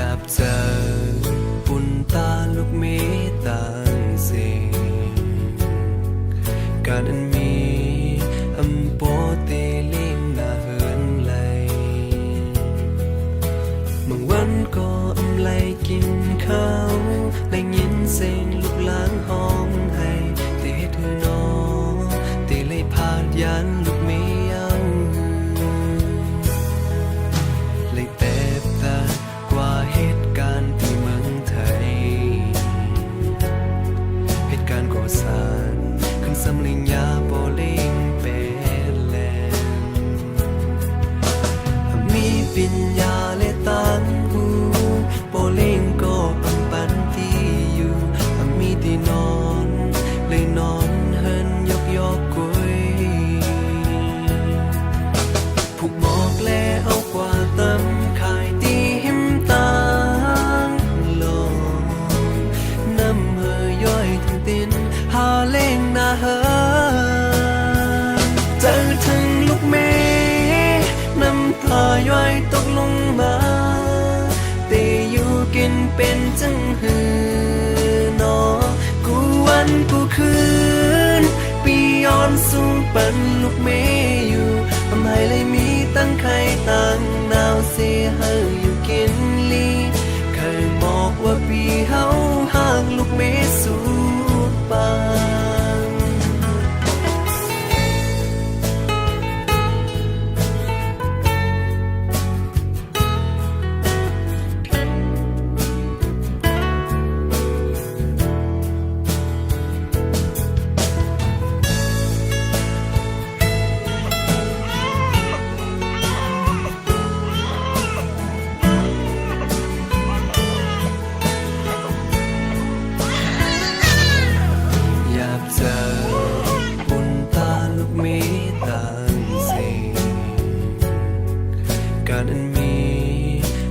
ากเจอปุ่นตาลูกเมตตาเสียงการอันมีอำโปเตลิงนาเหินไหลบางวันก็อำไลกินข้าวได้ยินเสียงลูกหลานห้องให้เตะเธอน้องเตะเลยพาดยันลูกเมียวเลยเต็บตากว่าเหตุการณ์ที่เมืองไทยเหตุการณ์ก่อสร้างขึ้นสำลิงยาโปลิงเป็นแลมีปิญญาและตันหูโปลิงก็ปันปันที่อยู่มีที่นอนเลยนอนเฮินยกกุยผูกหมอกแลเอากว่าตำขายตีหิมตางลงน้ำเฮย่อยถึงตินหาเล่งนาเฮเจอถึงลูกเมน้ำตาย่อยตกลงมาแต่อยู่กินเป็นจังหือนอกูวันกูคืนปีย้อนสู่ปันลูกเมอยู่ทำไมเลยมีตั้งใครตั้งนาวเสียเฮอยู่กินลีเคยบอกว่าปีเฮาห่างลูกเมสู่ปางการอันมี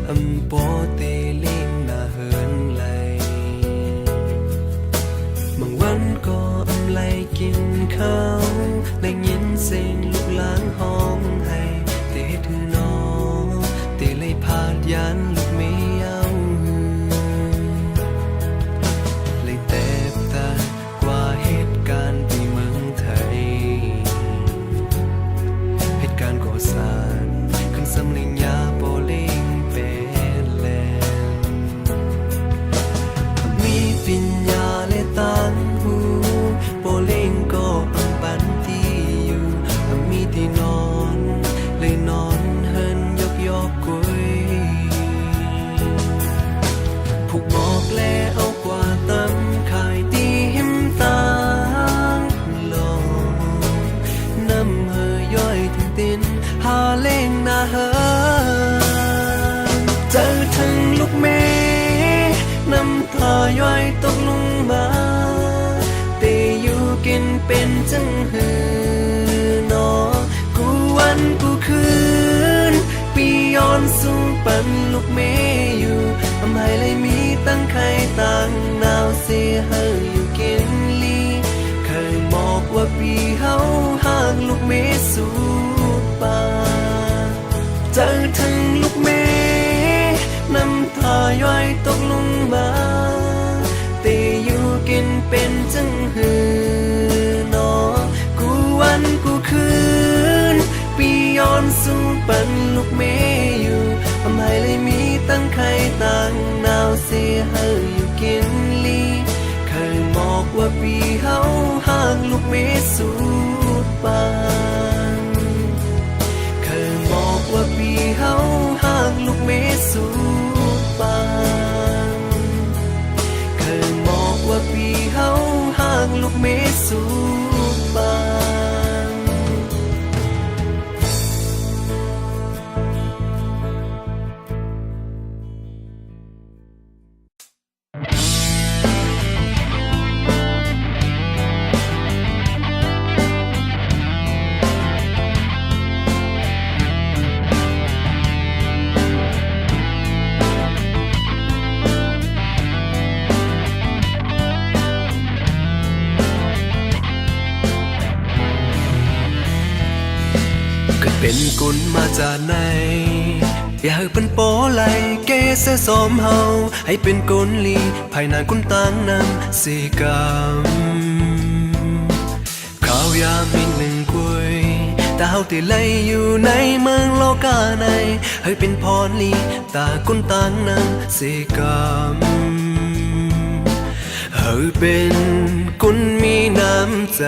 อำโปเตลิงนาเหินไหลบางวันก็อำไลกินข้าวได้ยินเสียงลูกหลานห้องให้เตะถือน้องเตะเลยพาดยันลูกเมียวเลยเต็บตากว่าเหตุการณ์ที่เมืองไทยเหตุการณ์ก่อสร้างขึ้นสำลิงยาโปลิงเป็นแลมีปิญญาและตันหูโปลิงก็ปังปันที่อยู่มีที่นอนเลยนอนเฮินยกกุยผูกหมอกแลเอากว่าตำขายตีหิมตางลงน้ำเฮย่อยถึงตินหาเล่งนาเฮเจอถึงลูกเมน้ำตาย่อยตกลงมาแต่อยู่กินเป็นจังหือนอกูวันกูคืนปีย้อนสู่ปันลูกเมอยู่ทำไมเลยมีตั้งใครตั้งนาวเสียเฮอยู่กินลีเคยบอกว่าปีเฮาห่างลูกเมสู่ปางเจอถึงลูกเมน้ำตาย่อยตกลงมาแต่อยู่กินเป็นจังหือนอกูวันกูคืนปีย้อนสู่ปันลูกเมอยู่ทำไมเลยมีตั้งใครตั้งนาวเสียเฮอยู่กินลีเคยบอกว่าปีเฮาห่างลูกเมสู่ปางเคยบอกว่าปีเฮาห่างลูกเมสู่ปางเคยบอกว่าปีเฮาห่างลูกเมสู่ปาง เป็นกุลมาจากไหน อย่าให้เป็นโปไหลเกเสสมเฮาให้เป็นกลลีภายในกุนตังนำสีกำข้าวยามมินหนึ่งกุยตาเฮาที่ไหลอยู่ในเมืองโลกาในให้เป็นพรลีตากุนตังนำสีกำให้เป็นกุนมีน้ำใจ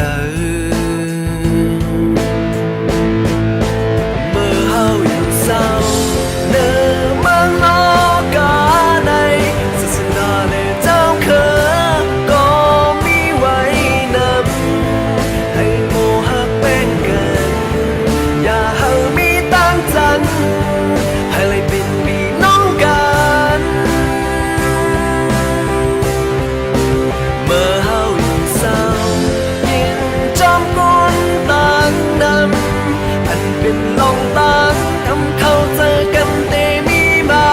เมื่อเฮาอยู่เศร้าเนื้อเมืองโลกาในศาสนาและเจ้าเคอก็มีไว้นำให้โมหักเป็นกันอย่าให้มีตั้งจันให้เลยเป็นพี่น้องกันเมื่อเฮาอยู่เศร้ายินจอมกุนต่างนำอันเป็นลองต่างทำเข้าเจอกันเตมีมา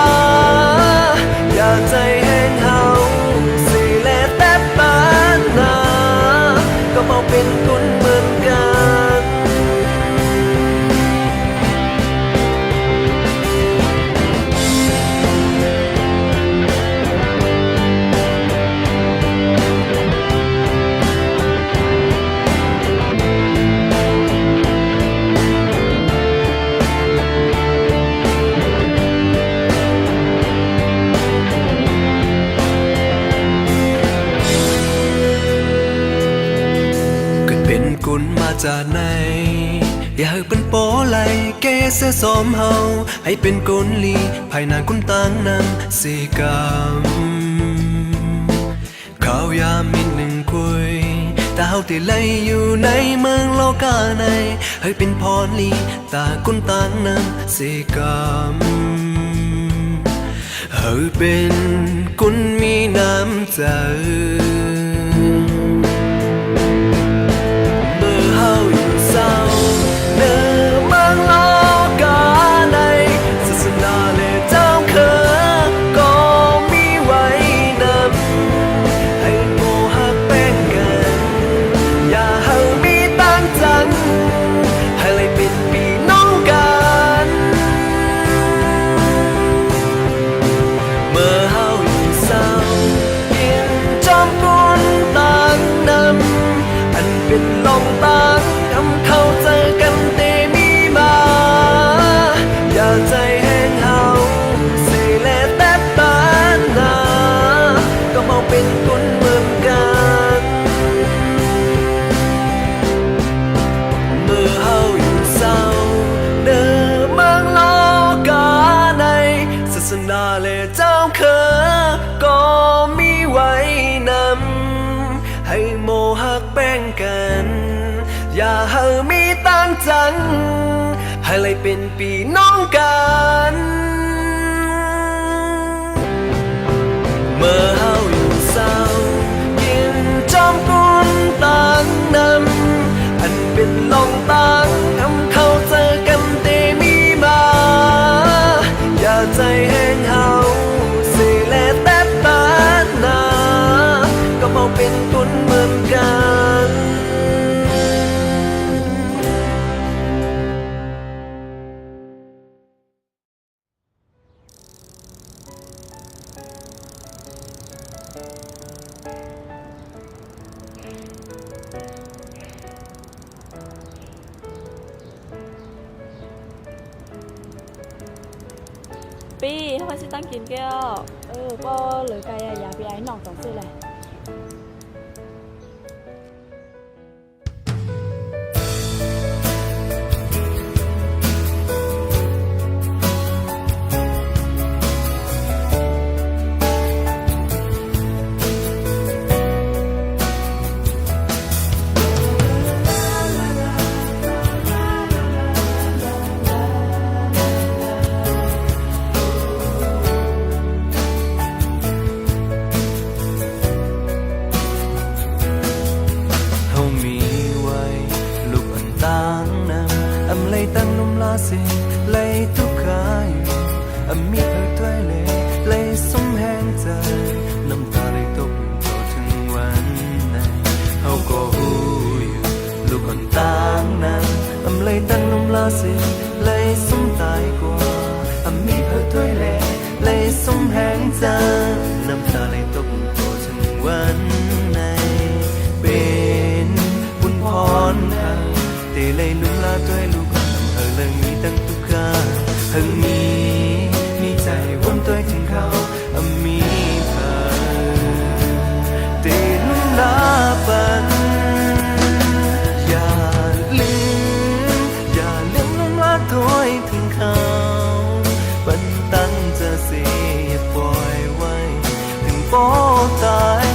อย่าใจแห้งเฮาสิแลแต่ปานนาก็เมาเป็นกุนเหมือนกันเป็นกุนมาจากไหนอยากเป็นโปไหลเกเสสมเฮาให้เป็นกุนลีภายในกุนตังนำสีกำข้าวยามมินหนึ่งคุยตาเฮาที่ไหลอยู่ในเมืองโลกาในให้เป็นพรลีตากุนตังนำสีกำให้เป็นกุนมีน้ำใจเฮาอยู่เศร้าเนื้อเมืองโลกาในศาสนาและเจ้าเคอก็มีไว้นำให้โมหักเป็นกันอย่าให้มีตั้งจันให้เลยเป็นพี่น้องกันเมื่อเฮาอยู่เศร้ายินจอมกุนต่างนำอันเป็นลองต่างทำเข้าเจอกันเตมีมาอย่าใจแห้งเฮาสิแลแต่ปานนาก็เมาเป็นกุนเหมือนกันเมื่อเฮาอยู่เศร้าเดินเมืองโลกาในศาสนาและเจ้าเคอก็มีไว้นำให้โมหักแป้งกันอย่าให้มีตั้งจันให้เลยเป็นพี่น้องกันเมื่อเฮาอยู่เศร้ายินจอมกุนต่างนำอันเป็นลองต่างทำเข้าเจอกันเตมีมาอย่าใจแห้งเฮาสิแลแต่ปานนาก็เมาเป็นกุนเหมือนกันปีทำไมสิตั้งกินแก้วก็เหลือไกลอะอย่าไปไอ้หน่องสองซื้อเลย แห้งจางน้ำตาไหลตกโตถึงวันไหนเป็นบุญพรทางเตเลยลุงลาด้วยลูกอำเภอเลยมีตั้งทุกข้าหึงมีใจวนตัวถึงเขามีเธอเตลุงลาปันอย่าลืมลุงลาด้วยถึงเขาบันตั้งจะเสียปล่อยไว้ถึงโป้ตาย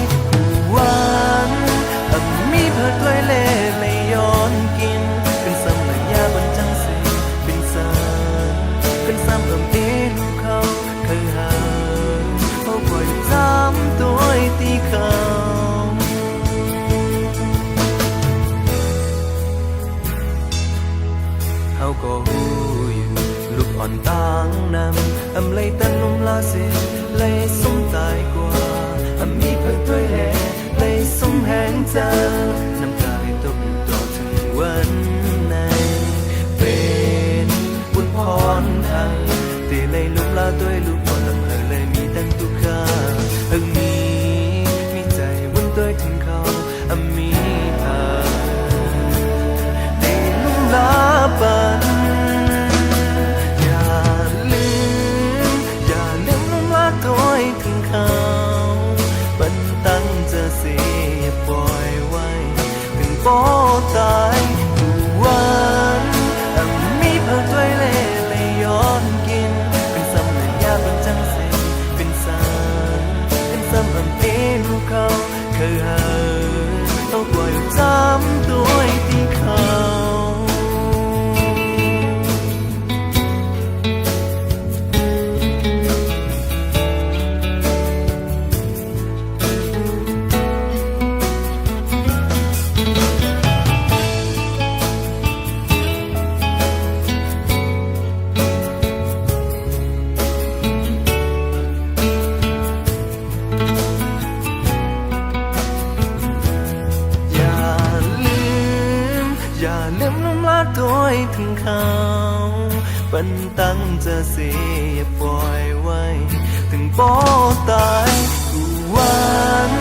วันมีเพิดด้วยเล่เลยย้อนกินเป็นซ้ำหนังยาบนจังสีเป็นซ้ำลูกเขาเคยหาเขาปล่อยซ้ำตัวตีเขาเขาก็หูอยู่ลูกอ่อนต่างนำเลยตั้งนุ่มลาเสียเลยสมตายกว่ามีเพิดด้วยแลเลยสมแห้งจางน้ำตาให้ตกตลอดถึงวันไหนเป็นบุญพรทางเตเลยลุกลาด้วยลูกอ่อนลำเธอเลยมีตั้งทุกข้ามีใจวนตัวถึงเขามีเธอเตลุกลาปันอย่าลืมลุกลาด้วยถึงเขาบันตั้งจะเสียปล่อยไว้ถึงโป้ตายวันมีเพิดด้วยเล่เลยย้อนกินเป็นซ้ำหนังยาบนจังสีเป็นซ้ำลูกเขาเคยหาต้องปล่อยซ้ำตัวที่เขาอย่าลืมลุงลาด้วยถึงเขาบันตั้งจะเสียปล่อยไว้ถึงโป้ตายวัน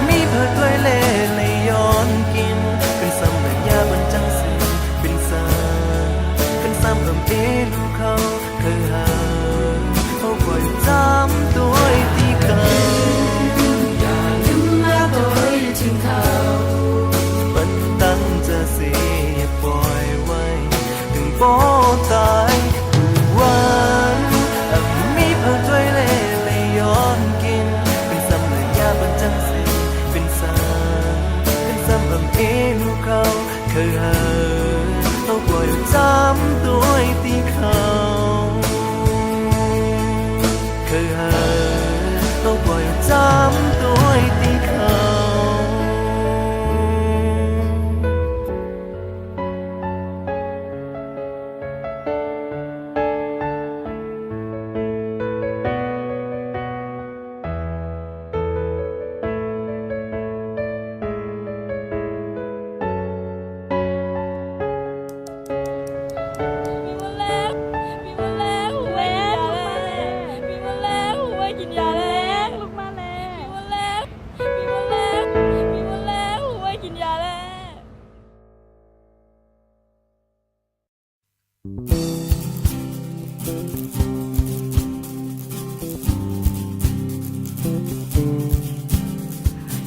มีเพิดด้วยเล่เลยย้อนกินเป็นซ้ำหนังยาบนจังสีเป็นซ้ำลูกเขาเคยหาเขาปล่อยซ้ำตัวที่เขาอย่าลืมลาด้วยถึงเขาบันตั้งจะเสียปล่อยไว้ถึงโป้ตายวันมีเพิดด้วยเล่เลยย้อนกินเป็นซ้ำหนังยาบนจังสีเป็นซ้ำลูกเขาเคยหาเขาปล่อยซ้ำตัวที่เขาเคยหาเขาปล่อยซ้ำตัวที่เขา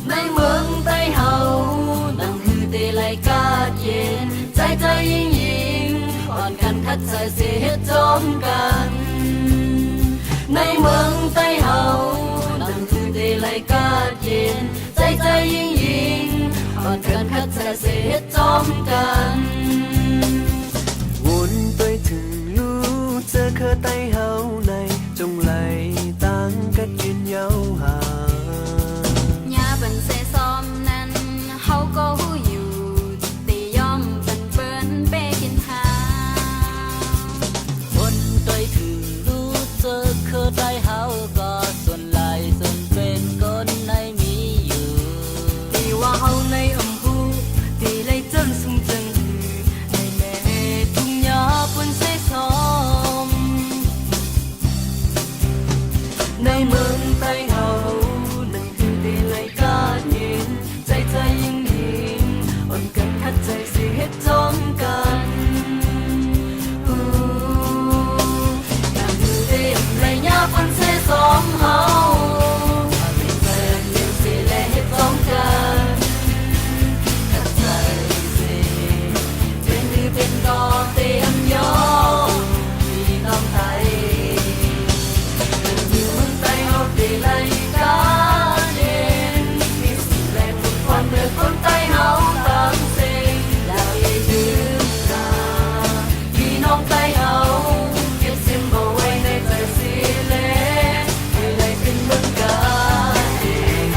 ในเมืองใต้เฮานั่งคือเตไลกาดเย็นใจยิ่งอ่อนกันคัดใส่เสียจอมกันในเมืองใต้เฮานั่งคือเตไลกาดเย็นใจยิ่งอ่อนกันคัดใส่เสียจอมกันวนไปถึงลูกเจอเคอไต้เฮาในจงไหลตั้งกัดยืนยาวหายาบันเซซอมนั้นเฮาก็หูอยู่ตีย่อมบันเปิ้นเปกินหาวนไปถึงลูกเจอเคอไต้เฮาก็ส่วนไหลส่วนเป็นคนในมีอยู่ตีว่าเฮาในอำหูตีเลยจนสุงจังในแม่ทุ่งยาบนเซซอม ไรยาฟันเสสองเฮาเป็นแฟนเลี้ยงสิและเฮ็ดต้องกันขัดใจสิเป็นหรือเป็นดอกเตรียมยอมพี่น้องไทยอยู่เมืองไทยเฮาได้ไล่กาเด่นมีสิ่งแรงทุกความเมื่อคนไทยเฮาต่างเซ็งแล้วอย่าลืมนะพี่น้องไทยเฮาเก็บสิ่งบ่ไว้ในใจสิเลให้ได้เป็นเมืองกาเด่น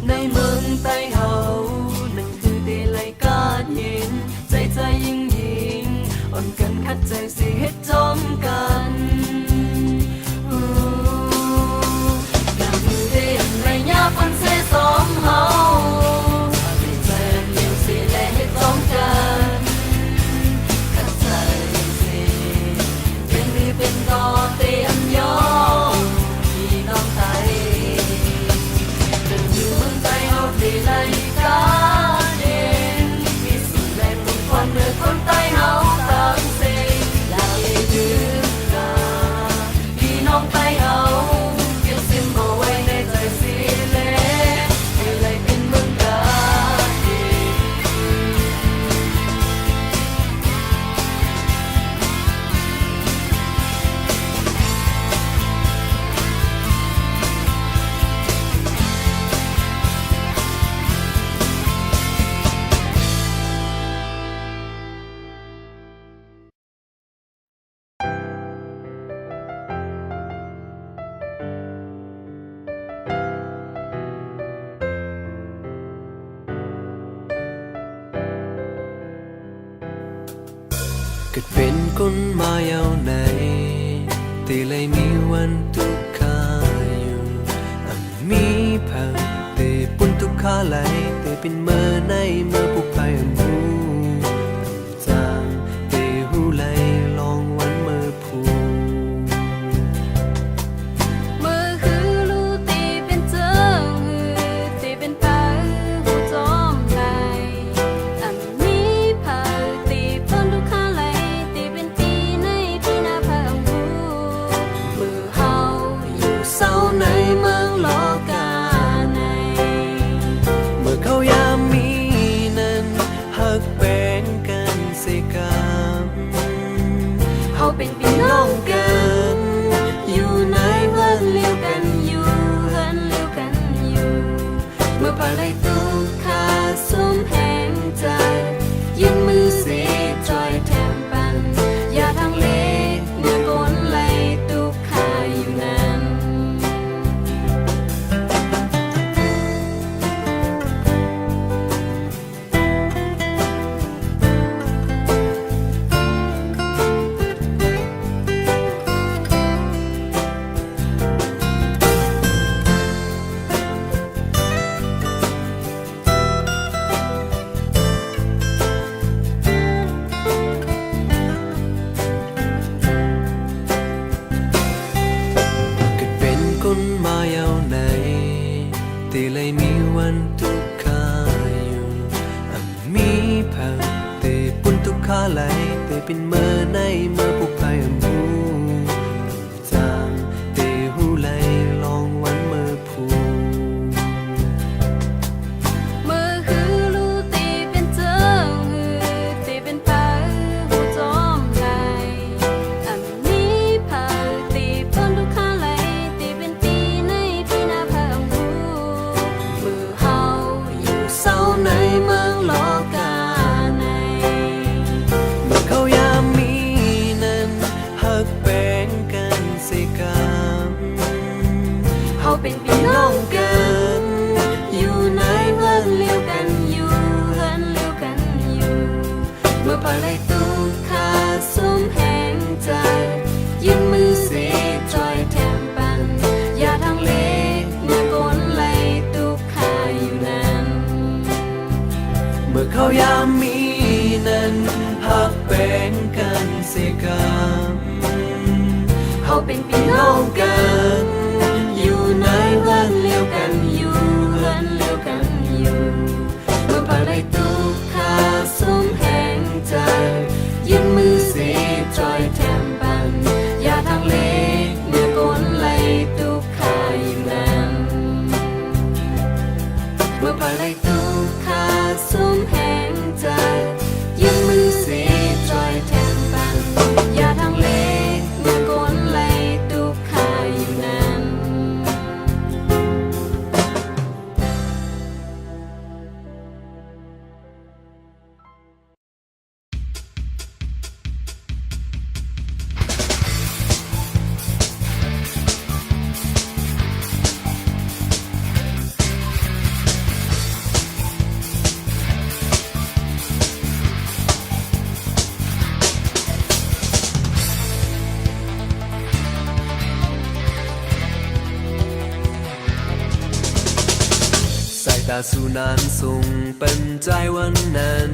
ในเมืองใต้เฮานั่นคือเดลัยกาดเย็นใจใจยิ่งยิ่งอ่อนกันคัดใจสิเฮ็ดจอมกันอยากมือเด่นไรยาฟันเสสองเฮาเป็นแฟนเลี้ยงสิและเฮ็ดจอมกันคัดใจสิเป็นหรือเป็นดอกเตรียมยอมพี่น้องไทย อยู่เมืองไทยเฮาได้ไล่กาเด่นมีสิ่งแรงทุกความเมื่อคนไทยเฮาต่างเซ็งแล้วอย่าลืมนะพี่น้องไทยเฮาเก็บสิ่งบ่ไว้ในใจสิเลให้ไล่เป็นเมืองกาเด่น เกิดเป็นคนมายาวไหนแต่เลยมีวันทุกขาอยู่มีพังแต่ปุ่นทุกขาไหลแต่เป็นเมื่อในเมื่อผู้ภัยหูจางแต่หูไหลลองวันเมื่อผู้ มือคือลูตีเป็นเจ้าหือตีเป็นปลาหูจอมไหลอันนี้พาตีป้อนลูกค้าไหลตีเป็นตีในพี่นาพาหูมือเฮาอยู่เศร้าในเมืองโลกาใน เมื่อเขายามมีนั้นหักแบ่งกันเสกรรม เฮาเป็นพี่น้องกัน อยู่ในเฮือนเลี้ยวกันอยู่เฮือนเลี้ยวกันอยู่ เมื่อปลาไหลตุกขาสุมแหงใจยื่นมือสีจอยแถมปันอย่าทางเล็กเมื่อกนไหลตุกขาอยู่นั้น เ เป็นพี่น้องกัน อยู่ในเฮือนเลี้ยวกันอยู่เฮือนเลี้ยวกันอยู่เมื่อปาได้ทุกขาสมแห่งใจยืนมือเสียจอยแถมปันอย่าทางเล็กเมื่อกนไหลทุกขาอยู่นั้นเมื่อปาได้ทุกขาสมแห่งใจยืนมือเสียจอยแถมปันอย่าทางเล็กเมื่อกนไหลทุกขาอยู่นั้น สายตาสู่นานส่งเป็นใจวันนั้น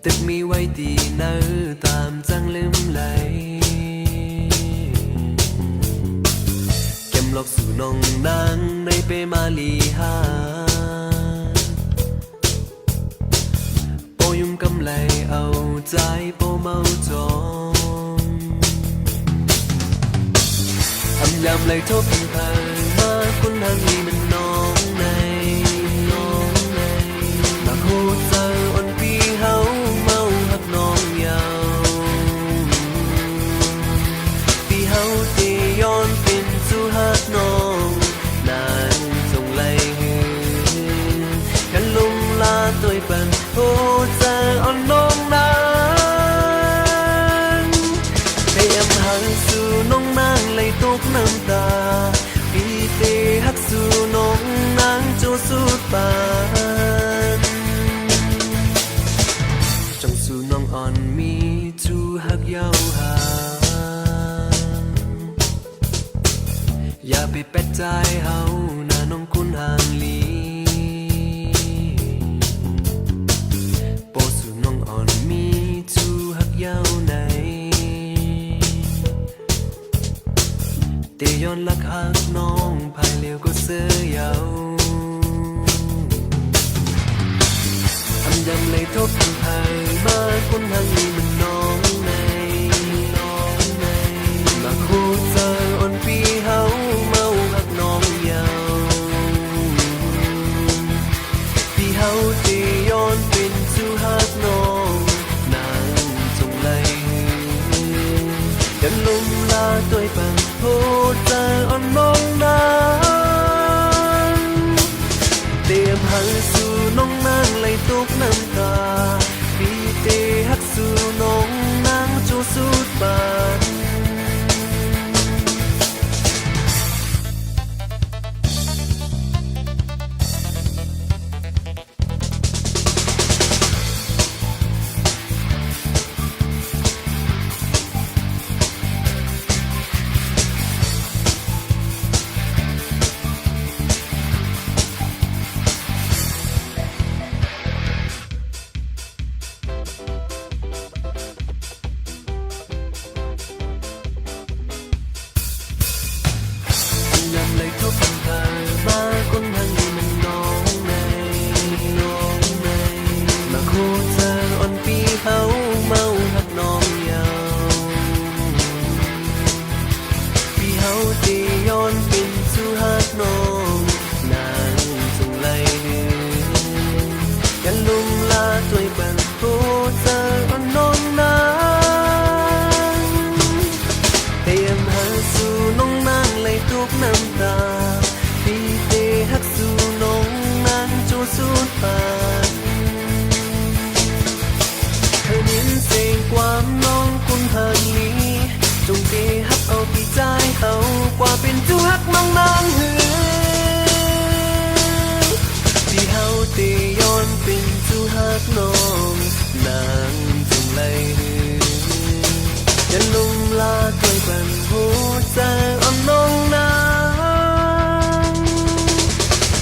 ตึกมีไว้ดีเนื้อตามจังลืมไหลเก็มหลอกสู่น้องนางในเปมาลีหาโปยุ่มกำไลเอาใจโปเมาจองทำยำเลยทบทวนมาคนทางนี้มันน้องในมาโคเจออ่อนพี่เฮาเมาหักน้องยาวพี่เฮาตีย้อนเป็นสู่หักน้องนานจงไล่หืนกันลุมลาตัวปันโคเจออ่อนน้องนางให้อำหังสู่น้องนางเลยตกน้ำตาพี่เตหักสู่น้องนางโจสุดปานจังสู่น้องอ่อนมีจูหักยาวหาอย่าไปเป็ดใจเฮาหน้าน้องคุณห่างลีโปสู่น้องอ่อนมีจูหักยาวไหนเตย้อนลักหักน้องภายเลี้ยวก็เสื้อยาวทำยำเลยทบทวนภายมาคนทางนี้มันน้องในมาคู่เจออ่อนพี่เฮาเมาหักน้องยาวพี่เฮาเตย้อนเป็นสู่หักน้องนางจงไล่กันลมลาตัวปังโหเจออ่อนน้องนางเตรียมหันสู่น้องนางไหลตกน้ำตาพี่เตหักสู่น้องนางจูสุดบานยำเลยทบทวนภายมาคนทางนี้มันน้องในมาคู่เจออ่อนพี่เฮาเมาหักน้องยาวพี่เฮาตีย้อนเป็นสู่หักน้องนางจงไล่หืนกันลุมลาตัวปันคู่เจออ่อนน้องนางเตรียมหาสู่น้องนางเลยทุกน้ำตาพี่เตหักสู่น้องนางจูสุดปานเธอนิ้นเสียงความน้องคุณหางนี้จงเตหักเอาพี่ใจเฮากว่าเป็นจูหักน้องนางหือพี่เฮาเตย้อนเป็นจูหักน้องนางจงไล่หืออย่าลุมลาตัวปันโหใจอ่อนน้องนาง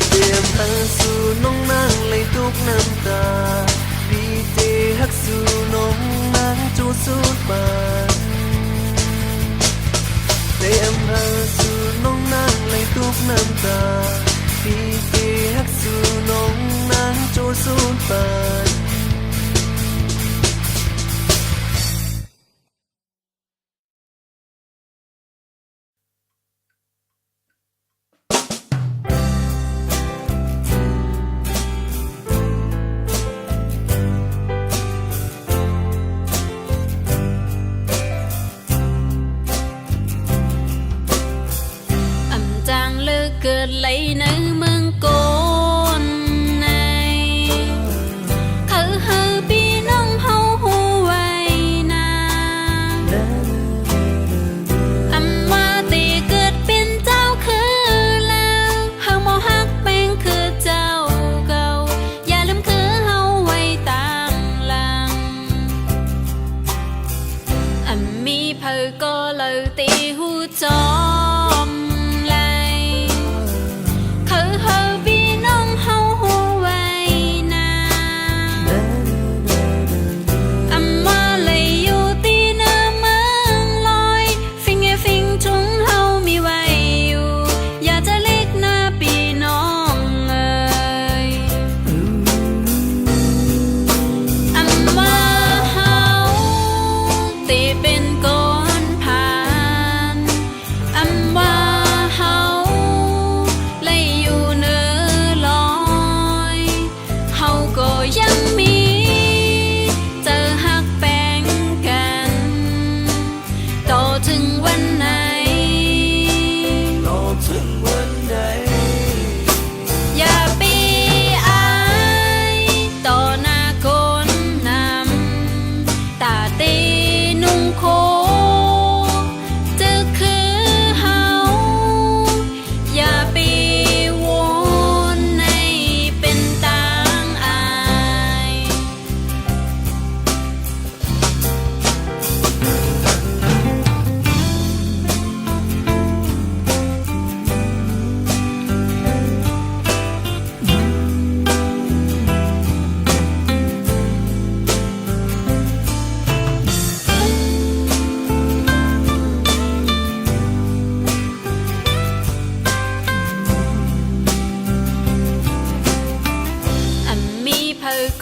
เตรียมหันสู่น้องนางเลยทุกน้ำตาพี่เตหักสู่น้องนางจูสุดบาน น้ำตาปีปีฮักสู่น้องนางโจสูญปาน จางเลือกเกิดไหลในเมืองโกนในเขาเฮาพี่น้องเฮาหูไว้นาอำว่าตีเกิดเป็นเจ้าคือแล้วเฮาบ่ฮักแป้งคือเจ้าเก่าอย่าลืมคือเฮาไว้ตามหลังมีเผอก็เลยตีหูจอ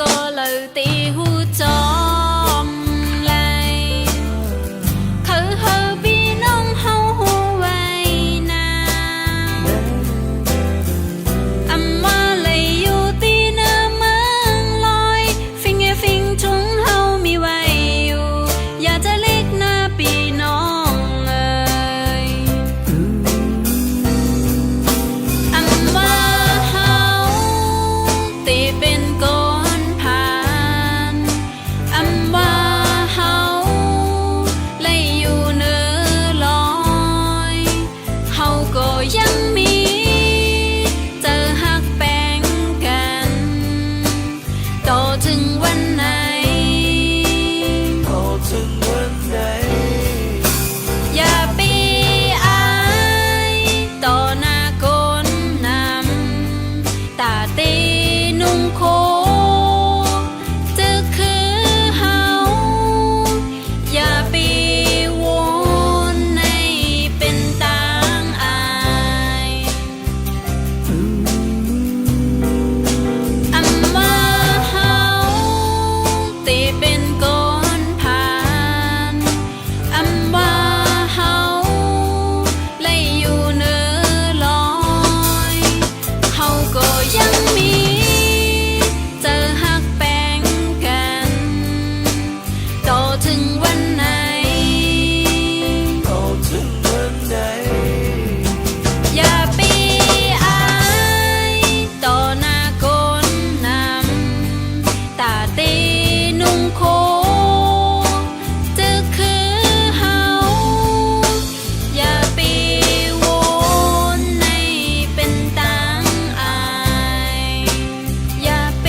ก็เลยตีหูจอมไหลเขาเฮาพี่น้องเฮาหูไว้นาอำว่าเลยอยู่ที่เนื้อเมืองลอยฟิงฟิงจุงเฮามีไว้อยู่อยากจะเล็กหน้าพี่น้องเอ่ยอำว่าเฮาตีเป็นก็ยังมีเจอหักแป้งกันต่อถึงวันไหนต่อถึงวันไหนอย่าปีอายต่อหน้าคนนำตาตีนุ่งโคจะคือเฮาอย่าปีวนในเป็นตาเป็นก้อนผ่านอำว่าเฮาเลยอยู่เนื้อลอยเฮาก็ยังมีเจอหักแป้งกันต่อถึงวันไหนต่อถึงวันไหนอย่าปีอายต่อหน้าคนนำตาตีโคจะคือเฮาอย่าไปวนในเป็นตังอายอย่าไป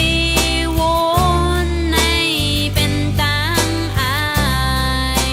วนในเป็นตังอาย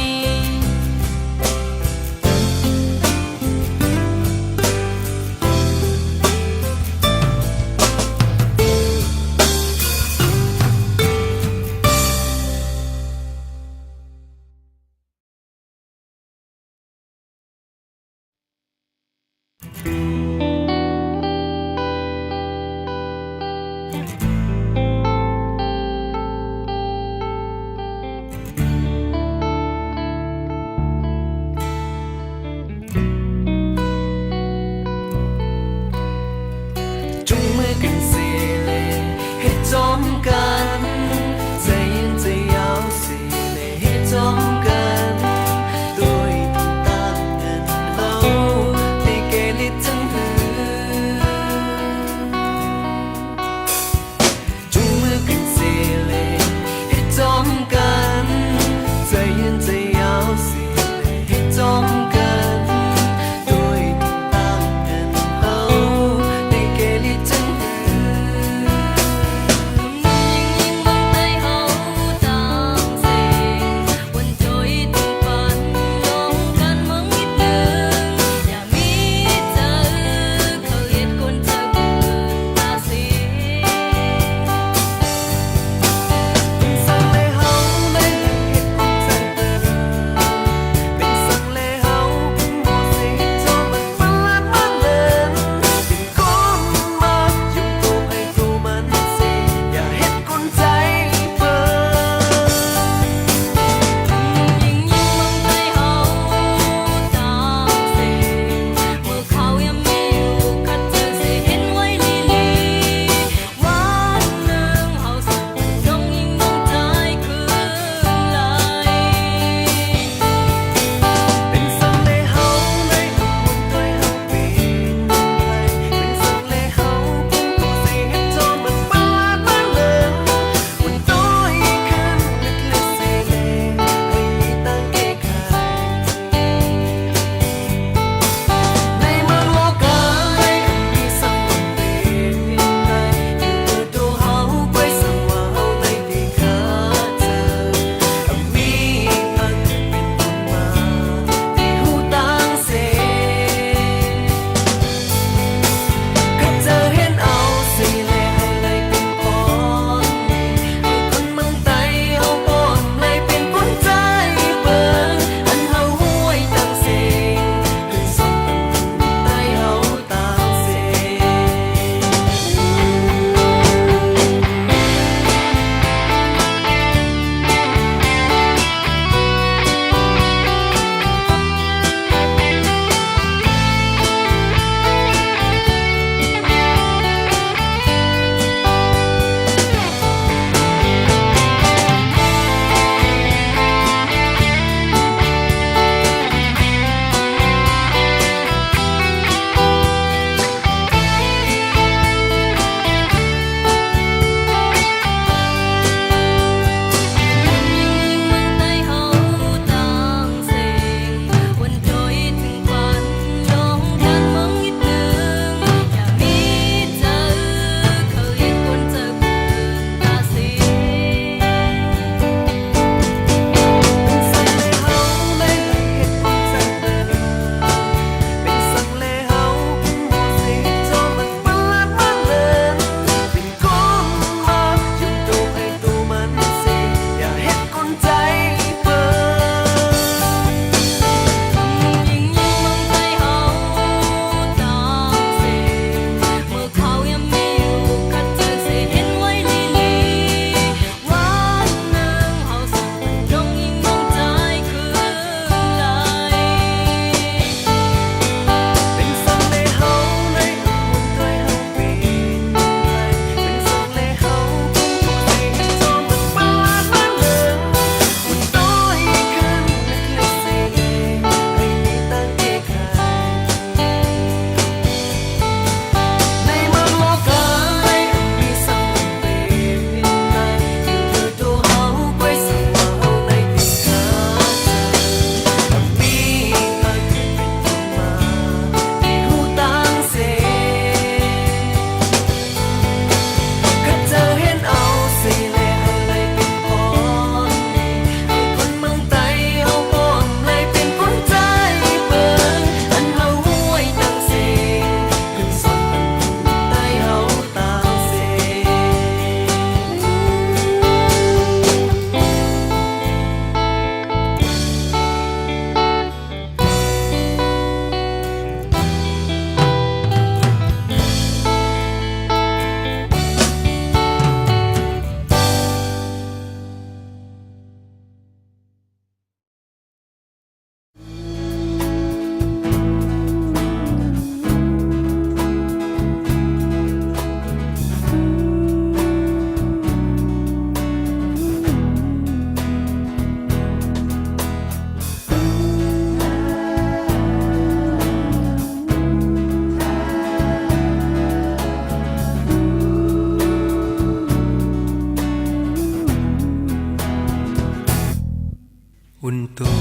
อุ่นตัว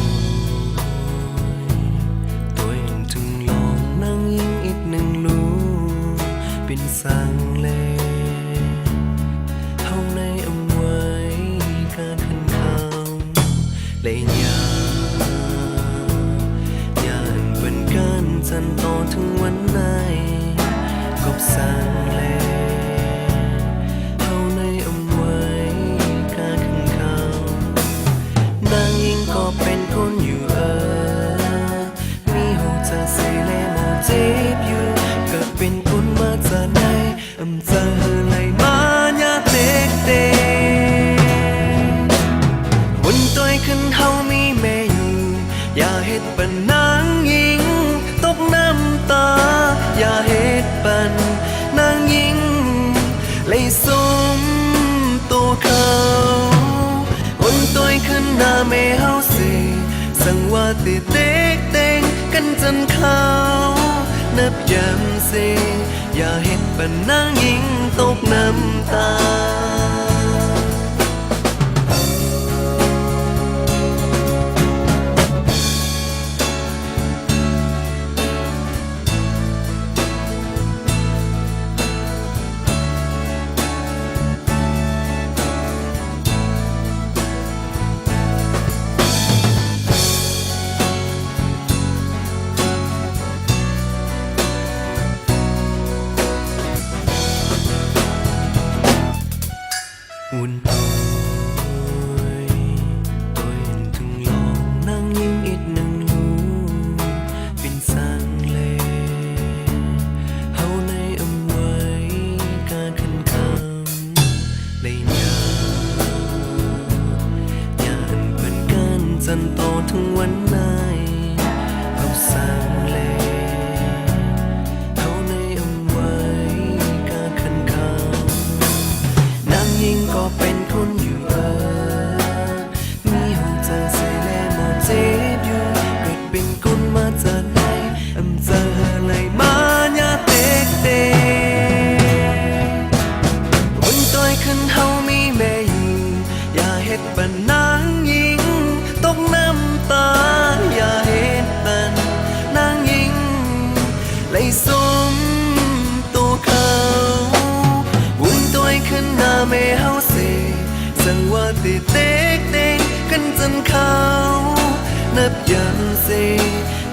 เองถึงลองนั่งยิงอีกหนึ่งลูเป็นสังเลเฮาในอำไว้การขันเขาเลยอย่าเป็นการจันต่อถึงวันไหนกบสังเลเฮาในอำไว้การขันเขานางยิงก็เป็นคนอยู่มีหูจะใส่เลโมเจ็บอยู่ก็เป็นคนมาจากไหนจะเฮไหลมาญาเด็กเด็กวันตัวขึ้นเฮามีแม่อยู่อย่าเฮ็ดปันนางยิงตกน้ำตาอย่าเฮ็ดปันนางยิงเลยสมตัวเขาวันตัวขึ้นหน้าแม่เฮาสิสั่งว่าติเด็กเต็งกันจนเขานับยามเซอย่าเห็นปันนางยิงตกน้ำตาอุ่นตัวเองถึงลองนั่งยิงอีกหนึ่งลูเป็นสังเลเฮาในอำไว้การขันคำเลยอย่าเป็นการจันต่อถึงวันไหนก็สังเลเฮาในอำไว้การขันคำนางยิงก็เป็นคนอยู่มีหัวใจใส่แลโมเจ็บอยู่เกิดเป็นคนมาจากไหนจะไหลมาญาเด็กเด็กวันตัวขึ้นเฮามีแม่อยู่อย่าเฮ็ดปันนางยิงตกน้ำตาอย่าเฮ็ดปันนางยิงเลยสมตัวเขาวันตัวขึ้นหน้าแม่เฮาสิสั่งว่าติเด็กเต็งกันจนเขานับยามเซ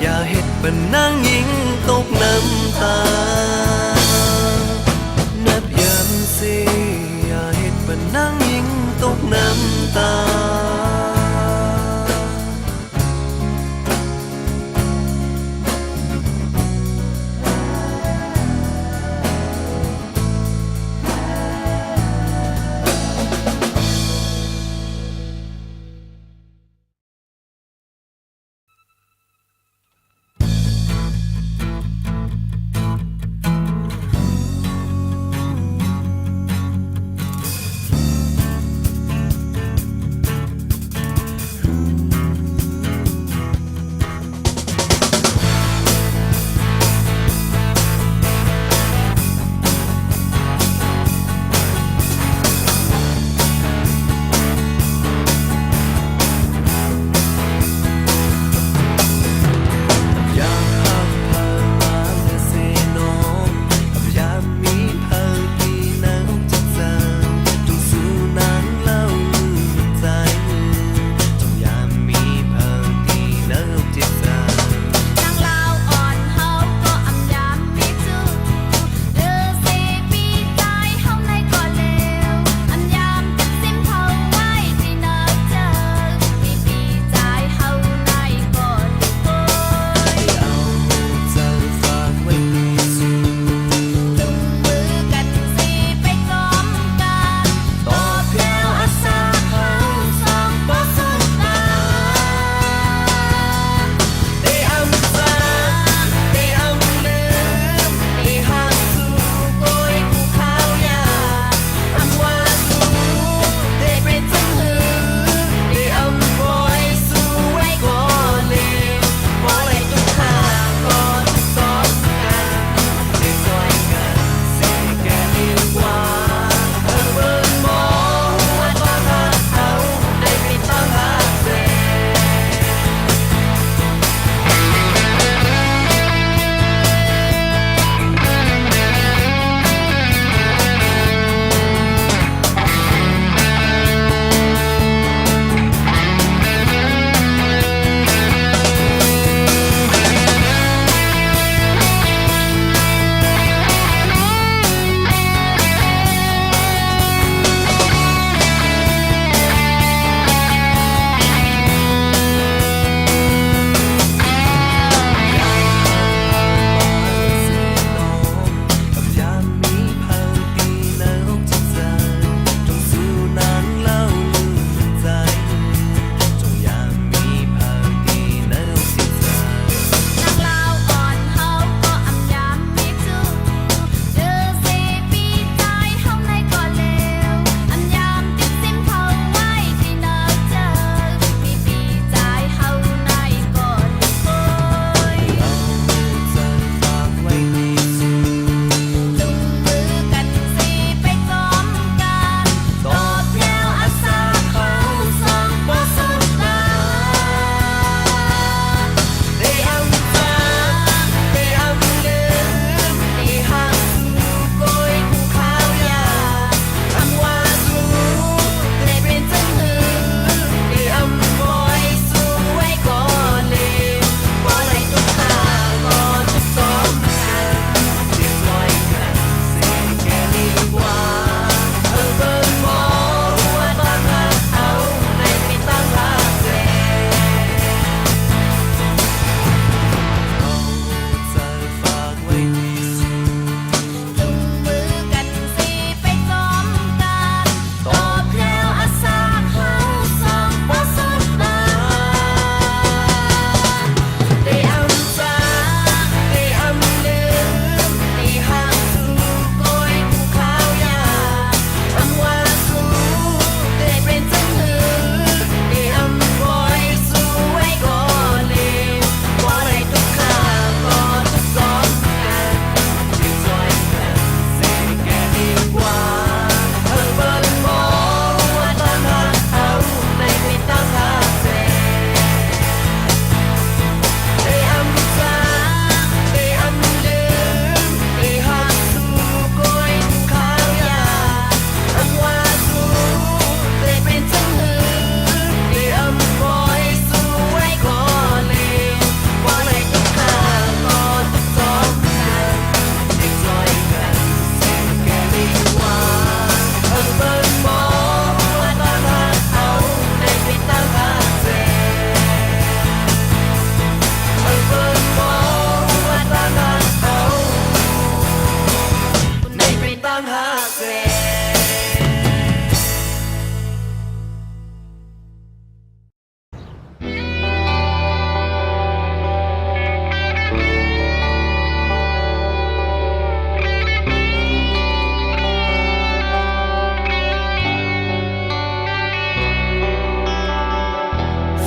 อย่าเฮ็ดปันนางยิงตกน้ำตานับยามเซอย่าเฮ็ดปันนางยิงตกน้ำตา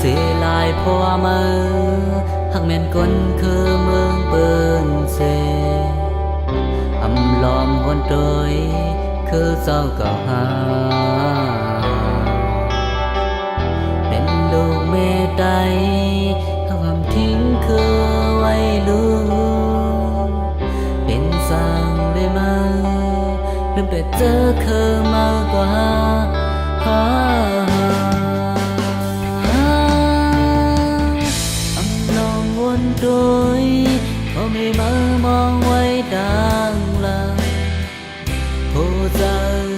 สียลายพอมาหักแม่นคนคือเมืองเปิ้นเสอำลอมวนโดยคือเจ้าเก่าหาเป็นลูกเมไดความทิ้งคือไว้ลูกเป็นสร้างได้มาลืมแต่เจอคือมากกว่าอำลองวนโดยพอไม่มามองไว้ดังหลังผู้เจอ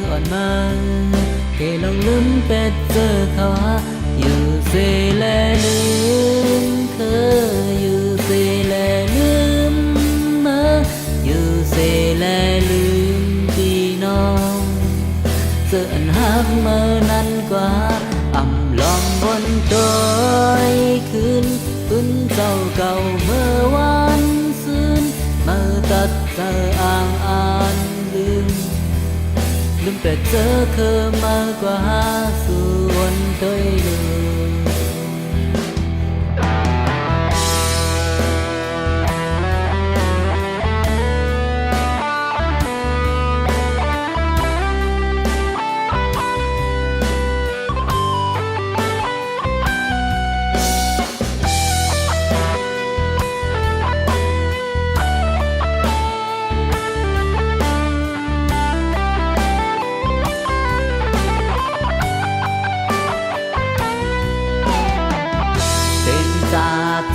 อ่อนมันเกลองลืมเป็ดเจอเขาหาอยู่เสียแลลืมเคยอยู่เสียแลลืมมาอยู่เสียแลลืมพี่น้องเจออันหักเมื่อนั้นกว่าอำลองบนโดยคืนปืนเจ้าเก่าเมื่อวันซืนมาตัดเจออ่างอ่านลืมแต่เจอเคยมากกว่าส่วนโดยลืม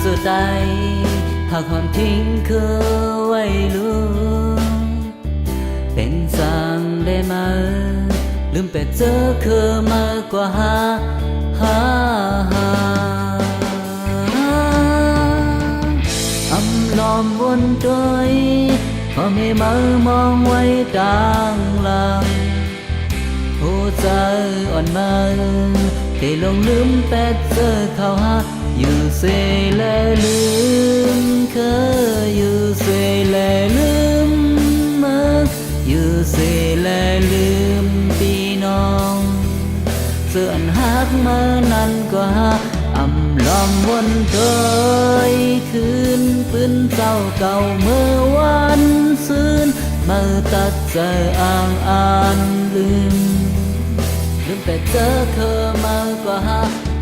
สุดใดหากความทิ้งคือไว้ลูกเป็นสั่งได้มาลืมแต่เจอคือมากกว่าอำลอมวนโดยพอไม่มามองไว้ดังหลังหัวใจอ่อนมันที่ลงลืมแต่เจอเขาหาอยู่เสียแลลืมเคยอยู่เสียแลลืมมาอยู่เสียแลลืมพี่น้องเสื่อนหักมานั้นกว่าอำลอมวนโดยคืนปืนเจ้าเก่าเมื่อวันซืนมาตัดใจอ่างอ่านลืมแต่เจอเคยมากกว่า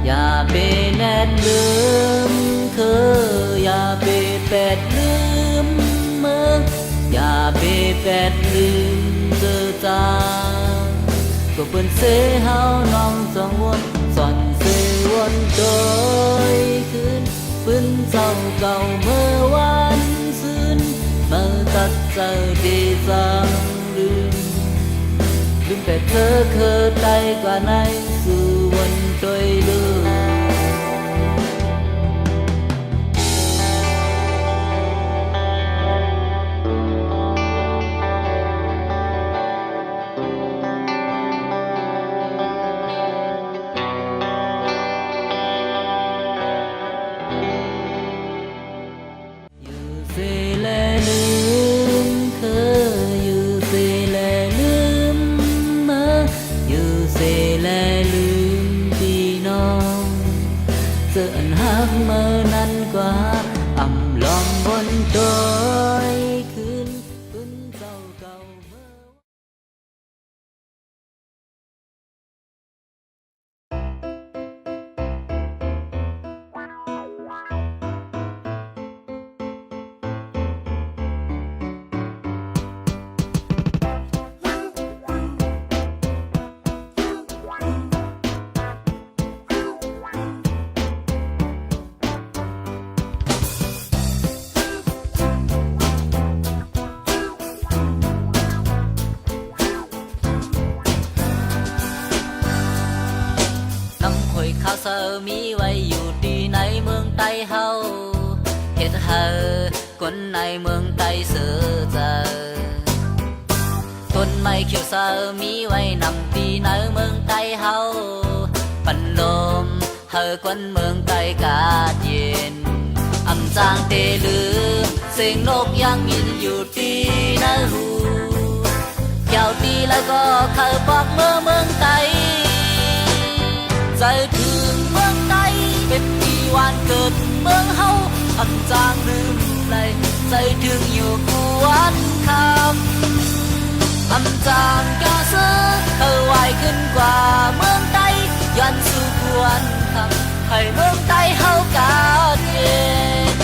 อย่าไปแนดลืมเคยอย่าไปแปดลืมเมื่ออย่าไปแปดลืมเจอจางก็เป็นเสียเฮาน้องจังวนสอนเสียวนโดยคืนปืนเจ้าเก่าเมื่อวันซืนเมื่อตัดใจดีจังลืมแต่เธอเคยได้กว่าในสู่วันโดยลืมเมื่อนั้นกว่าอำลอมบนโดยคืนปืนเจ้าเก่าเมื่อข้าวเสอมีไว้อยู่ดีในเมืองไต้เฮาเฮ็ดให้คนในเมืองไต้เสือเจอต้นไม้เขียวเสอมีไว้นำดีในเมืองไต้เฮาปันลมเฮอคนเมืองไต้กาดเย็นอำจางเตลืมเสียงนกยังยินอยู่ดีในหูเกี่ยวดีแล้วก็เคยบอกเมืองไต้ใจถึงเมืองไต้เป็น âm giang đêm này dây thương nhiều cuốn khăm âm giang ca sơ thơ hoàiขึ้นกว่าเมืองไทยยันสู่กวนคำให้เมืองไทยเฮากาเย็น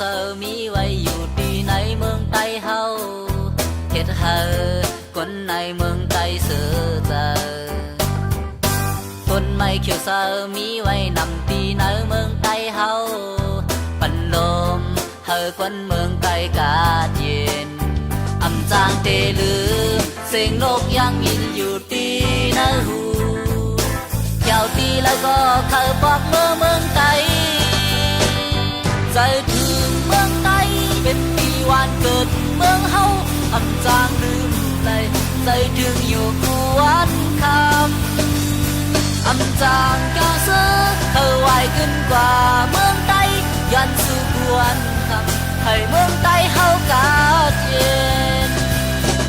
เธอมีไว้อยู่ที่ในเมืองไทยเฮาเฮ็ดให้คนในเมืองไทยเสือใจต้นไม้เขียวเธอมีไว้นำที่ในเมืองไทยเฮาปันลมให้คนเมืองไทยกาดเย็นอำจางเตลือเสียงนกยังยินอยู่ที่ในหูเกี่ยวตีแล้วก็เคยบอกเมืองไทยใจถึงเมืองไทยเป็นปีวันเกิดเมืองเฮาอำจางลืมเลยใจถึงอยู่กวนคำอำจางกาเซอเธอไวขึ้นกว่าเมืองไทยยันสู่กวนคำให้เมืองไทยเฮากาเย็น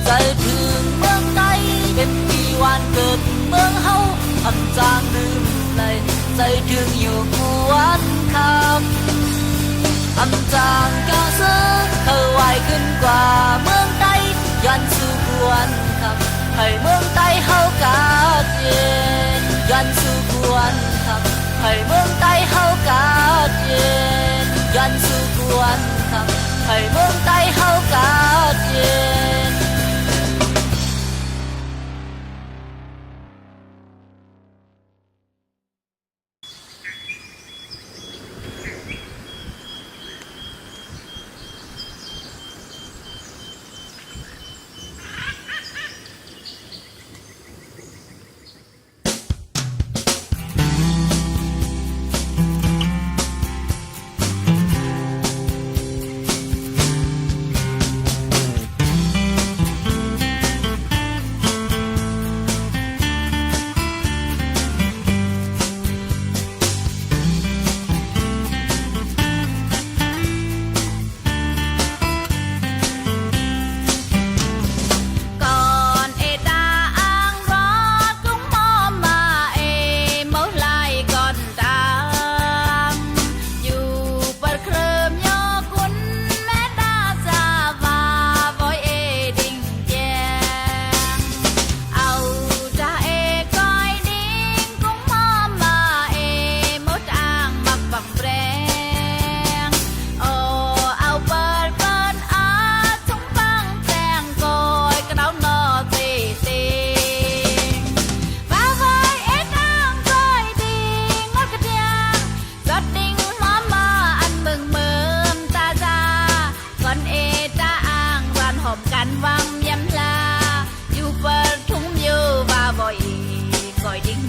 ใจถึงเมืองไทยเป็นปีวันเกิดเมืองเฮาอำจางลืมเลยใจถึงอยู่กวนคำอำจางกาเซอเธอไวขึ้นกว่าเมืองไทยยันสู่กวนคำให้เมืองไทยเฮากาเย็นยันสู่กวนคำให้เมืองไทยเฮากาเย็นยันสู่กวนคำให้เมืองไทยเฮากาเย็น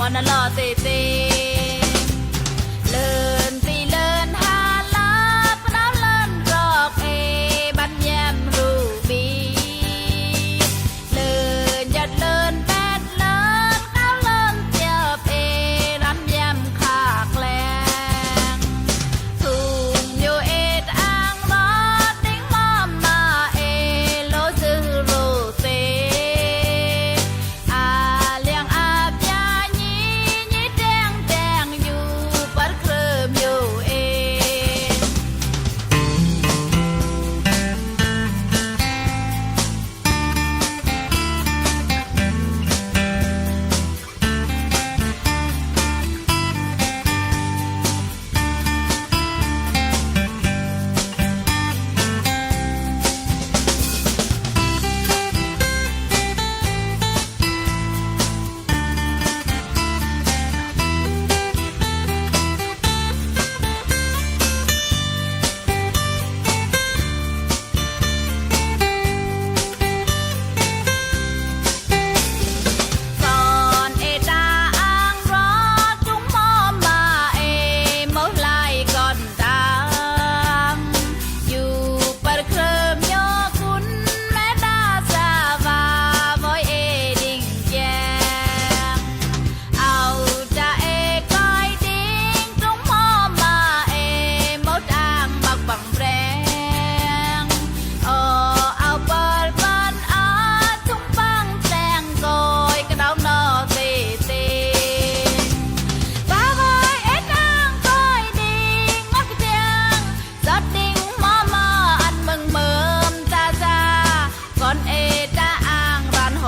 Mona lo tê tê lên tì lên ha la bắt lên rock e ban nham ruby lên giật lên bét lên cao lên chợp e rắm nham khạc leng thùng nhiều e ang lo tiếng mama e lối sư ru tê à liang áp ya nhí nhí đen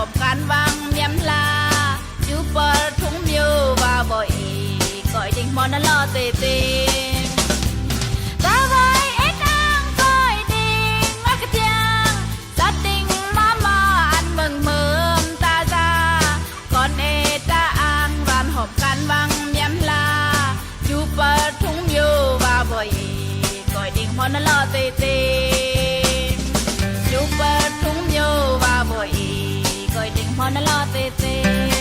hộp can vang miếm la chú bờ thúng miêu và bội gọi đình mòn nó lo tê tê ta vai ếch ang gọi đình ngó cái tiếng gia đình mama ăn mừng mơm ta ra con ê ta ang van hộp can vang miếm la chú bờ thúng miêu và bội gọi đình mòn nó lo tê tê chú bờ thúng miêu và bội gọi đình mòn nó lo tê tê